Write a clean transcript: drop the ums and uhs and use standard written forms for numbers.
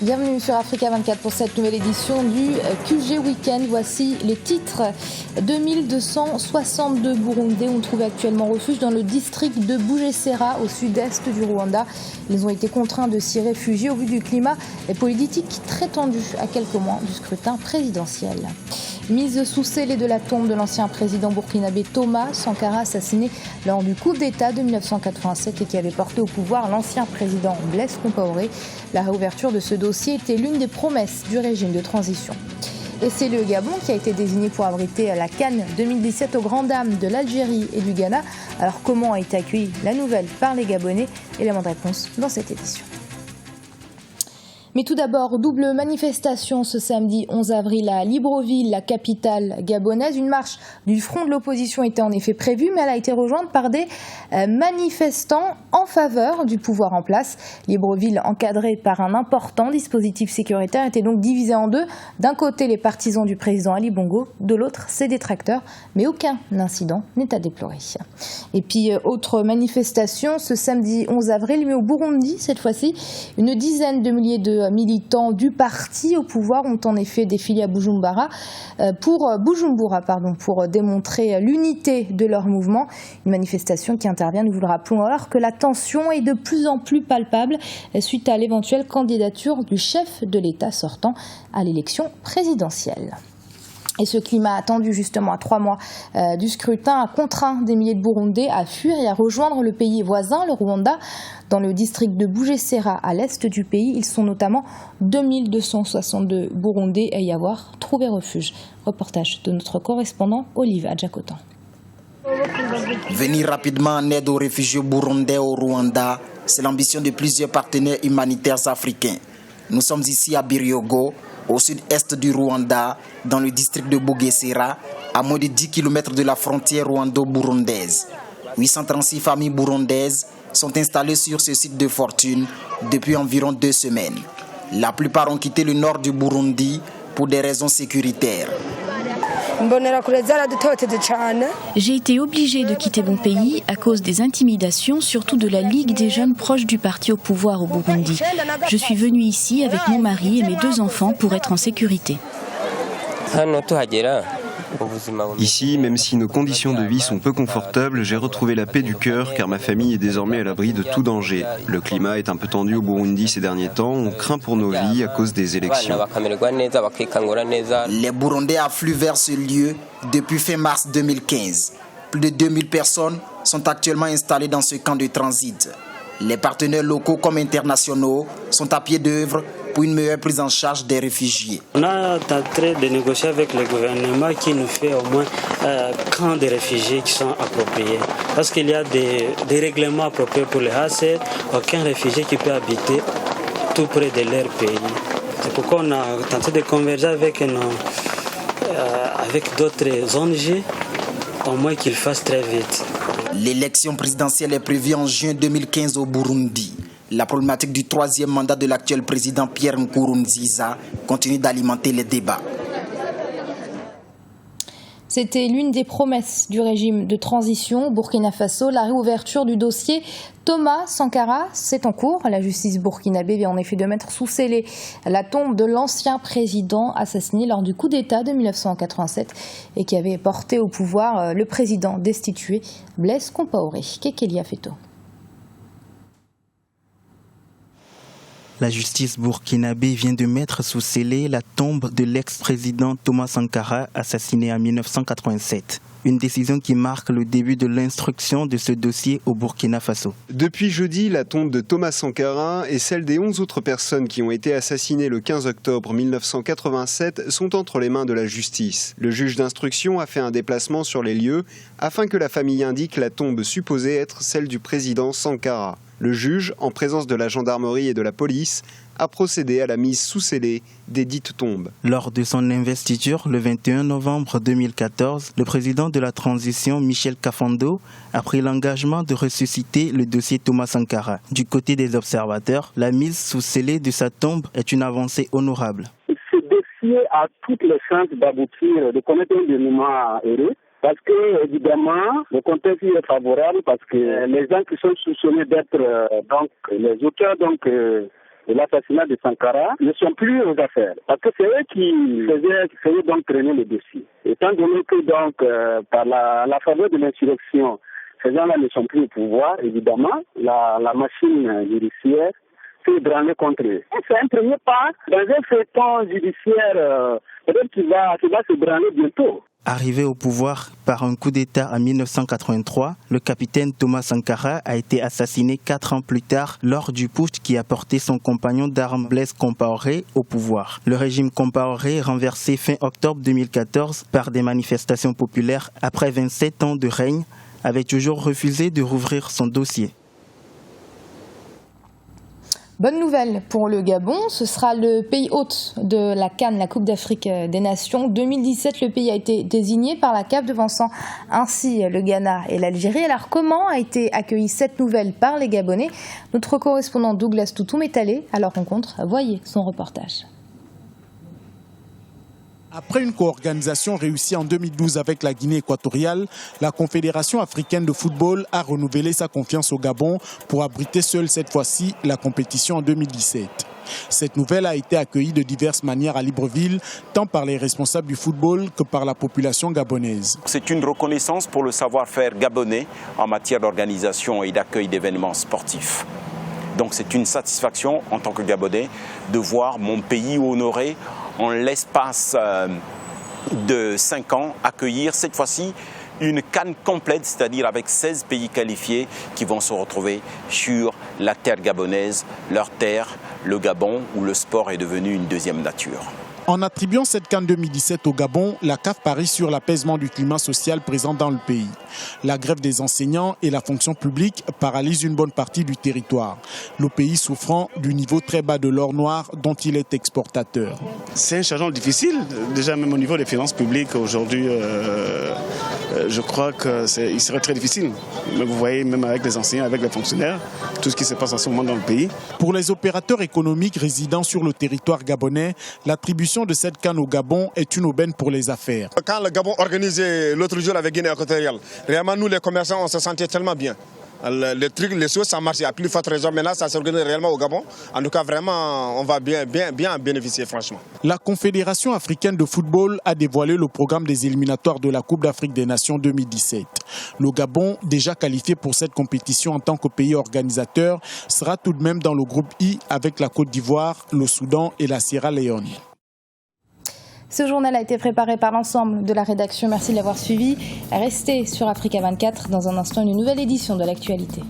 Bienvenue sur Africa 24 pour cette nouvelle édition du QG Weekend. Voici les titres. 2262 Burundais ont trouvé actuellement refuge dans le district de Bugesera au sud-est du Rwanda. Ils ont été contraints de s'y réfugier au vu du climat politique très tendu à quelques mois du scrutin présidentiel. Mise sous scellé de la tombe de l'ancien président burkinabé Thomas Sankara, assassiné lors du coup d'État de 1987 et qui avait porté au pouvoir l'ancien président Blaise Compaoré. La réouverture de ce dossier était l'une des promesses du régime de transition. Et c'est le Gabon qui a été désigné pour abriter la CAN 2017 aux grandes dames de l'Algérie et du Ghana. Alors comment a été accueillie la nouvelle par les Gabonais? Élément de réponse dans cette édition. Mais tout d'abord, double manifestation ce samedi 11 avril à Libreville, la capitale gabonaise. Une marche du front de l'opposition était en effet prévue, mais elle a été rejointe par des manifestants en faveur du pouvoir en place. Libreville, encadré par un important dispositif sécuritaire, était donc divisé en deux. D'un côté, les partisans du président Ali Bongo, de l'autre, ses détracteurs. Mais aucun incident n'est à déplorer. Et puis, autre manifestation ce samedi 11 avril, mais au Burundi cette fois-ci. Une dizaine de milliers de militants du parti au pouvoir ont en effet défilé à Bujumbura pour démontrer l'unité de leur mouvement. Une manifestation qui intervient, nous vous le rappelons, alors que la tension est de plus en plus palpable suite à l'éventuelle candidature du chef de l'État sortant à l'élection présidentielle. Et ce climat attendu justement à 3 mois du scrutin a contraint des milliers de Burundais à fuir et à rejoindre le pays voisin, le Rwanda. Dans le district de Bugesera, à l'est du pays, ils sont notamment 2262 Burundais à y avoir trouvé refuge. Reportage de notre correspondant Olive Adjakotan. Venir rapidement en aide aux réfugiés burundais au Rwanda, c'est l'ambition de plusieurs partenaires humanitaires africains. Nous sommes ici à Biryogo, au sud-est du Rwanda, dans le district de Bugesera, à moins de 10 km de la frontière rwando-burundaise. 836 familles burundaises sont installées sur ce site de fortune depuis environ 2 semaines. La plupart ont quitté le nord du Burundi pour des raisons sécuritaires. J'ai été obligée de quitter mon pays à cause des intimidations, surtout de la Ligue des jeunes proches du parti au pouvoir au Burundi. Je suis venue ici avec mon mari et mes 2 enfants pour être en sécurité. Ici, même si nos conditions de vie sont peu confortables, j'ai retrouvé la paix du cœur car ma famille est désormais à l'abri de tout danger. Le climat est un peu tendu au Burundi ces derniers temps, on craint pour nos vies à cause des élections. Les Burundais affluent vers ce lieu depuis fin mars 2015. Plus de 2000 personnes sont actuellement installées dans ce camp de transit. Les partenaires locaux comme internationaux sont à pied d'œuvre pour une meilleure prise en charge des réfugiés. On est en train de négocier avec le gouvernement qui nous fait au moins camps de réfugiés qui sont appropriés. Parce qu'il y a des règlements appropriés pour les HCR, aucun réfugié qui peut habiter tout près de leur pays. C'est pourquoi on a tenté de converger avec d'autres ONG, au moins qu'ils fassent très vite. L'élection présidentielle est prévue en juin 2015 au Burundi. La problématique du 3e mandat de l'actuel président Pierre Nkurunziza continue d'alimenter les débats. C'était l'une des promesses du régime de transition au Burkina Faso. La réouverture du dossier Thomas Sankara, c'est en cours. La justice burkinabé vient en effet de mettre sous scellé la tombe de l'ancien président assassiné lors du coup d'État de 1987 et qui avait porté au pouvoir le président destitué Blaise Compaoré. Kekelia Feto. La justice burkinabé vient de mettre sous scellé la tombe de l'ex-président Thomas Sankara, assassiné en 1987. Une décision qui marque le début de l'instruction de ce dossier au Burkina Faso. Depuis jeudi, la tombe de Thomas Sankara et celle des 11 autres personnes qui ont été assassinées le 15 octobre 1987 sont entre les mains de la justice. Le juge d'instruction a fait un déplacement sur les lieux afin que la famille indique la tombe supposée être celle du président Sankara. Le juge, en présence de la gendarmerie et de la police, a procédé à la mise sous scellé des dites tombes. Lors de son investiture le 21 novembre 2014, le président de la transition, Michel Kafando, a pris l'engagement de ressusciter le dossier Thomas Sankara. Du côté des observateurs, la mise sous scellé de sa tombe est une avancée honorable. Ce dossier a toutes les chances d'aboutir, de connaître un dénouement heureux. Parce que, évidemment, le contexte est favorable parce que les gens qui sont soupçonnés d'être les auteurs de l'assassinat de Sankara ne sont plus aux affaires. Parce que c'est eux qui faisaient donc traîner le dossier. Étant donné que donc par la faveur de l'insurrection, ces gens-là ne sont plus au pouvoir, évidemment, la machine judiciaire s'est ébranlée contre eux. C'est un premier pas dans un feuilleton judiciaire peut-être qui va s'ébranler bientôt. Arrivé au pouvoir par un coup d'État en 1983, le capitaine Thomas Sankara a été assassiné 4 ans plus tard lors du putsch qui a porté son compagnon d'armes Blaise Compaoré au pouvoir. Le régime Compaoré renversé fin octobre 2014 par des manifestations populaires après 27 ans de règne avait toujours refusé de rouvrir son dossier. Bonne nouvelle pour le Gabon, ce sera le pays hôte de la CAN, la Coupe d'Afrique des Nations. 2017, le pays a été désigné par la CAF, devançant ainsi le Ghana et l'Algérie. Alors comment a été accueillie cette nouvelle par les Gabonais? Notre correspondant Douglas Toutoum est allé à leur rencontre. Voyez son reportage. Après une co-organisation réussie en 2012 avec la Guinée équatoriale, la Confédération africaine de football a renouvelé sa confiance au Gabon pour abriter seule cette fois-ci la compétition en 2017. Cette nouvelle a été accueillie de diverses manières à Libreville, tant par les responsables du football que par la population gabonaise. C'est une reconnaissance pour le savoir-faire gabonais en matière d'organisation et d'accueil d'événements sportifs. Donc c'est une satisfaction en tant que Gabonais de voir mon pays honoré en l'espace de 5 ans accueillir cette fois-ci une CAN complète, c'est-à-dire avec 16 pays qualifiés qui vont se retrouver sur la terre gabonaise, leur terre, le Gabon, où le sport est devenu une deuxième nature. En attribuant cette CAN 2017 au Gabon, la CAF parie sur l'apaisement du climat social présent dans le pays. La grève des enseignants et la fonction publique paralysent une bonne partie du territoire. Le pays souffrant du niveau très bas de l'or noir dont il est exportateur. C'est un changement difficile, déjà même au niveau des finances publiques aujourd'hui. Je crois qu'il serait très difficile. Mais vous voyez, même avec les enseignants, avec les fonctionnaires, tout ce qui se passe en ce moment dans le pays. Pour les opérateurs économiques résidant sur le territoire gabonais, l'attribution de cette CAN au Gabon est une aubaine pour les affaires. Quand le Gabon organisait l'autre jour avec Guinée équatoriale, réellement nous les commerçants on se sentait tellement bien. Les choses ça marche à plus forte raison. Maintenant ça s'organise réellement au Gabon. En tout cas vraiment on va bien bénéficier franchement. La Confédération africaine de football a dévoilé le programme des éliminatoires de la Coupe d'Afrique des Nations 2017. Le Gabon, déjà qualifié pour cette compétition en tant que pays organisateur, sera tout de même dans le groupe I avec la Côte d'Ivoire, le Soudan et la Sierra Leone. Ce journal a été préparé par l'ensemble de la rédaction. Merci de l'avoir suivi. Restez sur Africa 24. Dans un instant, une nouvelle édition de l'actualité.